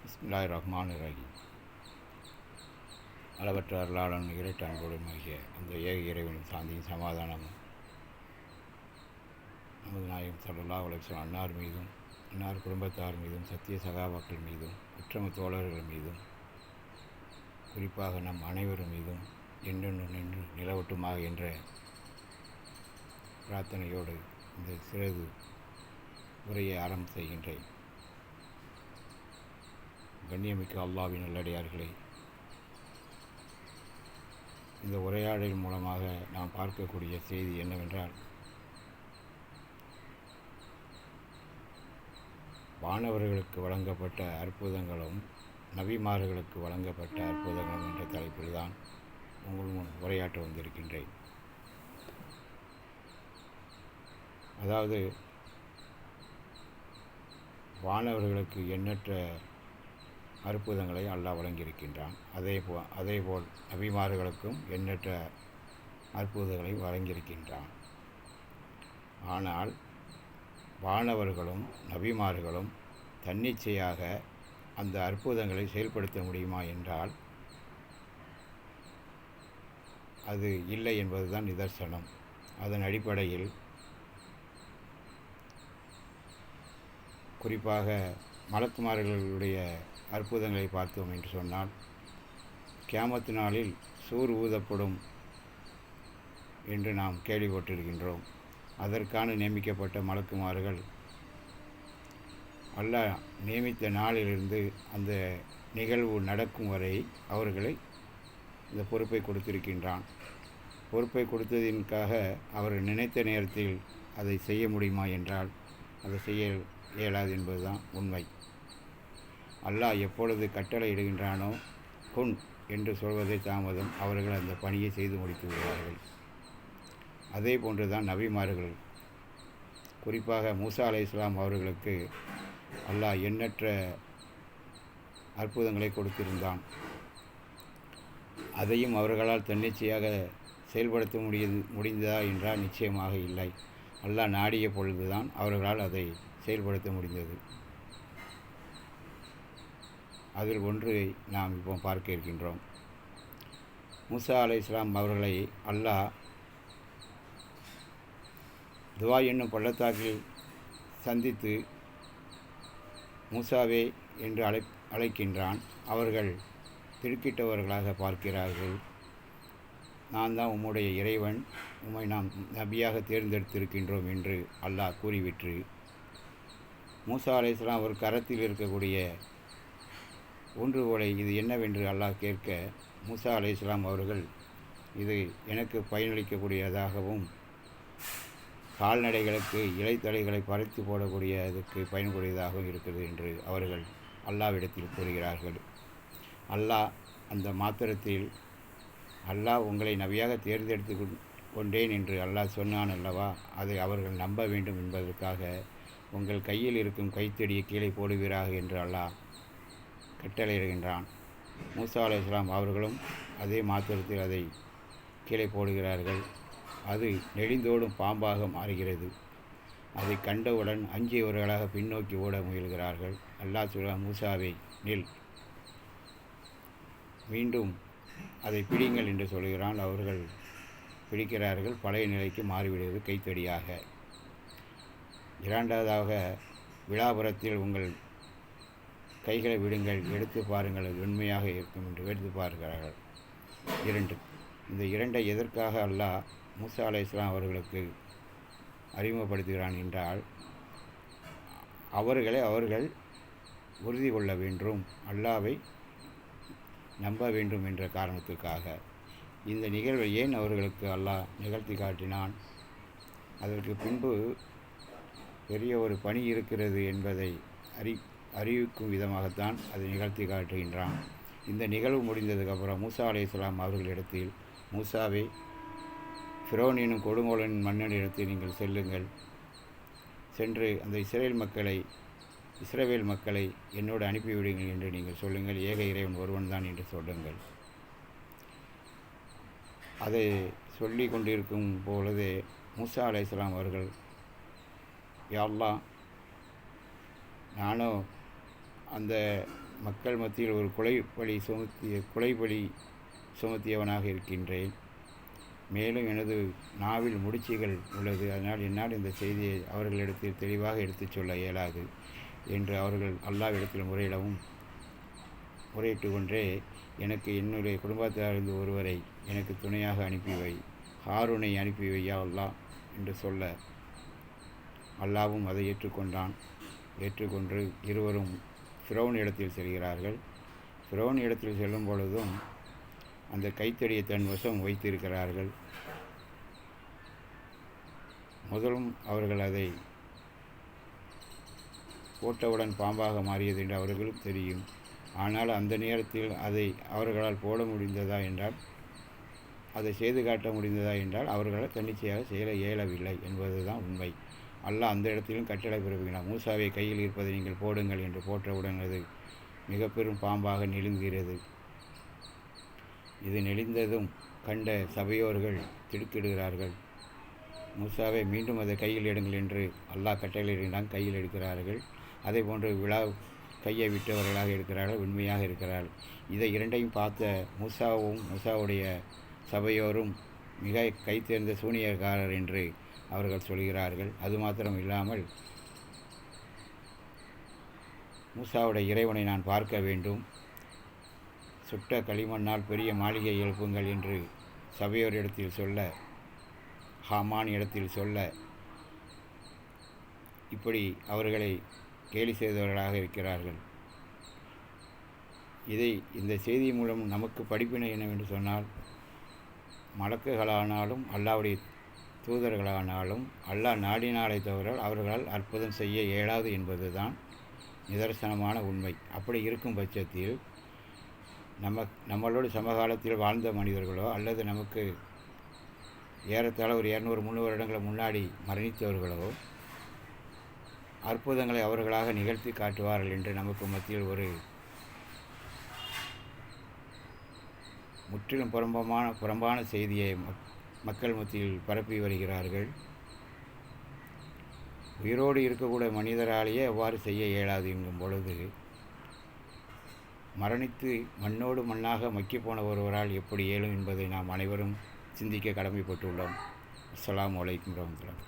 பிஸ்மில்லாஹிர் ரஹ்மானிர் ரஹீம். அளவற்ற அருளாளன் இரட்ட அன்புடைமைய அந்த ஏக இறைவனின் சாந்தியும் சமாதானமும் நமது நாயகம் ஸல்லல்லாஹு அலைஹி வஸல்லம் அன்னார் மீதும், அன்னார் குடும்பத்தார் மீதும், சத்திய சகாபாக்கள் மீதும், உற்றம தோழர்கள் மீதும், குறிப்பாக நம் அனைவரும் மீதும் என்றென்று நின்று நிலவட்டுமாக என்ற பிரார்த்தனையோடு இந்த சிறிது உரையை ஆரம்பம் செய்கின்றேன். கண்ணியமிக்க அல்லாஹ்வின் நல்லடியார்களே, இந்த உரையாடல் மூலமாக நாம் பார்க்கக்கூடிய செய்தி என்னவென்றால், வானவர்களுக்கு வழங்கப்பட்ட அற்புதங்களும் நபிமார்களுக்கு வழங்கப்பட்ட அற்புதங்களும் என்ற தலைப்பில் தான் உங்கள் முன் உரையாற்ற வந்திருக்கின்றேன். அதாவது, வானவர்களுக்கு எண்ணற்ற அற்புதங்களை அல்லாஹ் வழங்கியிருக்கின்றான். அதேபோல் நபிமார்களுக்கும் எண்ணற்ற அற்புதங்களை வழங்கியிருக்கின்றான். ஆனால் வானவர்களும் நபிமார்களும் தன்னிச்சையாக அந்த அற்புதங்களை செயல்படுத்த முடியுமா என்றால் அது இல்லை என்பதுதான் நிதர்சனம். அதன் அடிப்படையில் குறிப்பாக மலக்குமார்களுடைய அற்புதங்களை பார்த்தோம் என்று சொன்னால், கியாமத்து நாளில் சூர் ஊதப்படும் என்று நாம் கேள்விப்பட்டிருக்கின்றோம். அதற்கான நியமிக்கப்பட்ட மலக்குமார்கள் அல்லாஹ் நியமித்த நாளிலிருந்து அந்த நிகழ்வு நடக்கும் வரை அவர்களை இந்த பொறுப்பை கொடுத்திருக்கின்றான். பொறுப்பை கொடுத்ததற்காக அவர் நினைத்த நேரத்தில் அதை செய்ய முடியுமா என்றால் அதை செய்ய இயலாது என்பதுதான் உண்மை. அல்லாஹ் எப்பொழுது கட்டளை இடுகின்றானோ குன் என்று சொல்வதை தாமதம் அவர்கள் அந்த பணியை செய்து முடித்து விடுவார்கள். அதே போன்றுதான் நபிமார்கள், குறிப்பாக மூசா அலைஹிஸ்ஸலாம் அவர்களுக்கு அல்லாஹ் எண்ணற்ற அற்புதங்களை கொடுத்திருந்தான். அதையும் அவர்களால் தன்னிச்சையாக செயல்படுத்த முடிந்ததா என்றால் நிச்சயமாக இல்லை. அல்லாஹ் நாடிய பொழுதுதான் அவர்களால் அதை செயல்படுத்த முடிந்தது. அதில் ஒன்று நாம் இப்போ பார்க்க இருக்கின்றோம். மூசா அலைஹிஸ்ஸலாம் அவர்களை அல்லாஹ் துவா என்னும் பள்ளத்தாக்கில் சந்தித்து மூசாவே என்று அழைக்கின்றான். அவர்கள் திடுக்கிட்டவர்களாக பார்க்கிறார்கள். நான் தான் உம்முடைய இறைவன், உம்மை நாம் நபியாக தேர்ந்தெடுத்திருக்கின்றோம் என்று அல்லாஹ் கூறிவிட்டு, மூசா அலைஹிஸ்ஸலாம் அவர் கரத்தில் இருக்கக்கூடிய ஊன்றுகோலை இது என்னவென்று அல்லாஹ் கேட்க, மூசா அலைஹிஸ்ஸலாம் அவர்கள் இது எனக்கு பயனளிக்கக்கூடியதாகவும் கால்நடைகளுக்கு இலைத்தலைகளை பறித்து போடக்கூடியதுக்கு பயன்படுவதாகவும் இருக்கிறது என்று அவர்கள் அல்லாஹ்விடத்தில் கூறுகிறார்கள். அல்லாஹ் அந்த மாத்திரத்தில் அல்லாஹ் உங்களை நபியாக தேர்ந்தெடுத்து கொண்டேன் என்று அல்லாஹ் சொன்னான் அல்லவா, அதை அவர்கள் நம்ப வேண்டும் என்பதற்காக உங்கள் கையில் இருக்கும் கைத்தடியை கீழே போடுவீராக என்று அல்லாஹ் கட்டளையிடுகின்றான். மூசா அலைஹிஸ்ஸலாம் அவர்களும் அதே மாத்திரத்தில் அதை கீழே போடுகிறார்கள். அது நெளிந்தோடும் பாம்பாக மாறுகிறது. அதை கண்டவுடன் அஞ்சியவர்களாக பின்னோக்கி ஓட முயல்கிறார்கள். அல்லாஹ் சொல்ல, மூசாவை நில், மீண்டும் அதை பிடிங்கள் என்று சொல்கிறான். அவர்கள் பிடிக்கிறார்கள். பழைய நிலைக்கு மாறிவிடுவது கைத்தடியாக. இரண்டாவதாக, விழாபுரத்தில் உங்கள் கைகளை விடுங்கள், எடுத்து பாருங்கள், அது உண்மையாக இருக்கும் என்று எடுத்து பார்க்கிறார்கள். இந்த இரண்டை எதற்காக அல்லாஹ் மூசா அலைஹிஸ்ஸலாம் அவர்களுக்கு அறிமுகப்படுத்துகிறான் என்றால், அவர்கள் உறுதி கொள்ள வேண்டும், அல்லாஹ்வை நம்ப வேண்டும் என்ற காரணத்துக்காக. இந்த நிகழ்வை ஏன் அவர்களுக்கு அல்லாஹ் நிகழ்த்தி காட்டினான்? அதற்கு பின்பு பெரிய ஒரு பணி இருக்கிறது என்பதை அறிவிக்கும் விதமாகத்தான் அதை நிகழ்த்தி காட்டுகின்றான். இந்த நிகழ்வு முடிந்ததுக்கப்புறம் மூசா அலைஹிஸ்ஸலாம் அவர்களிடத்தில், மூசாவே, ஃபிரௌன் எனும் கொடுங்கோலனின் மன்னனிடத்தில் நீங்கள் செல்லுங்கள், சென்று அந்த இஸ்ரவேல் மக்களை என்னோடு அனுப்பிவிடுங்கள் என்று நீங்கள் சொல்லுங்கள், ஏக இறைவன் ஒருவன் தான் என்று சொல்லுங்கள். அதை சொல்லி கொண்டிருக்கும் பொழுது மூசா அலைஹிஸ்ஸலாம் அவர்கள், யா அல்லாஹ், நானும் அந்த மக்கள் மத்தியில் ஒரு கொலைபலி சுமத்தியவனாக இருக்கின்றேன். மேலும் எனது நாவில் முடிச்சுகள் உள்ளது. அதனால் என்னால் இந்த செய்தியை அவர்களிடத்தில் தெளிவாக எடுத்துச் சொல்ல இயலாது என்று அவர்கள் அல்லாஹ்விடத்தில் முறையிட்டு கொண்டே, எனக்கு என்னுடைய குடும்பத்தாரிலிருந்து ஒருவரை எனக்கு துணையாக அனுப்பி வை, ஹாரூனை அனுப்பி வையா அல்லாஹ் என்று சொல்ல, அல்லாவும் அதை ஏற்றுக்கொண்டான். ஏற்றுக்கொண்டு இருவரும் ஃபிரௌன் இடத்தில் செல்கிறார்கள். ஃபிரௌன் இடத்தில் செல்லும் பொழுதும் அந்த கைத்தடியை தன் வசம் வைத்திருக்கிறார்கள். முதலும் அவர்கள் அதை போட்டவுடன் பாம்பாக மாறியது என்று அவர்களும் தெரியும். ஆனால் அந்த நேரத்தில் அதை அவர்களால் போட முடிந்ததா என்றால், அதை செய்து காட்ட முடிந்ததா என்றால் அவர்களால் தன்னிச்சையாக செய்ய இயலவில்லை என்பதுதான் உண்மை. அல்லாஹ் அந்த இடத்திலும் கட்டளை பிறப்பினார். மூசாவை கையில் இருப்பதை நீங்கள் போடுங்கள் என்று போட்டவுடன் அது மிக பெரும் பாம்பாக நெளிந்துகிறது. இது நெளிந்ததும் கண்ட சபையோர்கள் திடுக்கிடுகிறார்கள். மூசாவை மீண்டும் அதை கையில் எடுங்கள் என்று அல்லாஹ் கட்டளையிட்டான். கையில் எடுக்கிறார்கள். அதே போன்று கையை விட்டவர்களாக இருக்கிறார்கள், உண்மையாக இருக்கிறார்கள். இதை இரண்டையும் பார்த்த மூசாவுடைய சபையோரும் மிக கை தேர்ந்த சூனியக்காரர் என்று அவர்கள் சொல்கிறார்கள். அது மாத்திரம் இல்லாமல், மூசாவுடைய இறைவனை நான் பார்க்க வேண்டும், சுட்ட களிமண்ணால் பெரிய மாளிகை எழுப்புங்கள் என்று சபையோர் இடத்தில் சொல்ல, ஹாமான் இடத்தில் சொல்ல, இப்படி அவர்களை கேலி செய்தவர்களாக இருக்கிறார்கள். இந்த செய்தி மூலம் நமக்கு படிப்பினை என்னவென்று சொன்னால், மலக்குகளானாலும் அல்லாஹ்வுடைய தூதர்களானாலும் அல்லாஹ் நாடினாலே தவிர அவர்களால் அற்புதம் செய்ய இயலாது என்பதுதான் நிதர்சனமான உண்மை. அப்படி இருக்கும் பட்சத்தில் நம்மளோடு சமகாலத்தில் வாழ்ந்த மனிதர்களோ அல்லது நமக்கு ஏறத்தாழ ஒரு 200-300 வருடங்கள் முன்னாடி மரணித்தவர்களோ அற்புதங்களை அவர்களாக நிகழ்த்தி காட்டுவார்கள் என்று நமக்கு மத்தியில் ஒரு முற்றிலும் புறம்பான செய்தியை மக்கள் மத்தியில் பரப்பி வருகிறார்கள். உயிரோடு இருக்கக்கூடிய மனிதராலேயே எவ்வாறு செய்ய இயலாது என்கும் பொழுது, மரணித்து மண்ணோடு மண்ணாக மக்கி போன ஒருவரால் எப்படி இயலும் என்பதை நாம் அனைவரும் சிந்திக்க கடமைப்பட்டுள்ளோம். அஸ்ஸலாமு அலைக்கும் வரஹ்மத்துல்லாஹி.